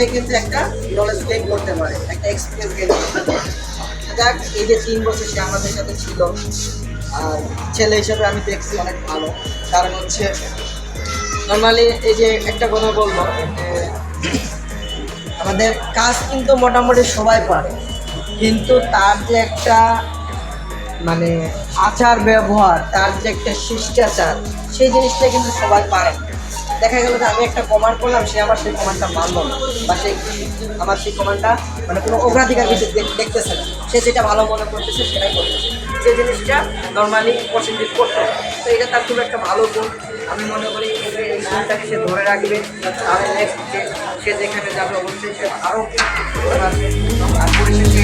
সে কিন্তু একটা knowledge gain করতে পারে, একটা এক্সপিরিয়েন্স গেইন করতে পারে। যাক, এই যে 3 বছর সে আমাদের সাথে ছিল, আর ছেলে হিসেবে আমি দেখছি অনেক ভালো। কারণ হচ্ছে নর্মালি এই যে একটা কথা বলবো, আমাদের কাজ কিন্তু মোটামুটি সবাই পারে, কিন্তু তার যে একটা মানে আচার ব্যবহার, তার যে একটা শিষ্টাচার, সেই জিনিসটা কিন্তু সবাই পারে না। দেখা গেল যে আমি একটা কমান্ড করলাম, সে আমার সেই কমান্ডটা মানল না, বা সে আমার সেই কমান্ডটা মানে কোনো অগ্রাধিকার কিছু দেখতেছে না, সে যেটা ভালো মনে করতেছে সেটাই করতেছে, যে জিনিসটা নর্মালি পজিটিভ করতে হয়। তো এটা তার খুব একটা ভালো গুণ। আমি মনে করি এই গুণটাকে সে ধরে রাখবে, তাহলে নেক্সট সে যেখানে যাবে অবশ্যই সে আরও আছে। আর পরিশেষে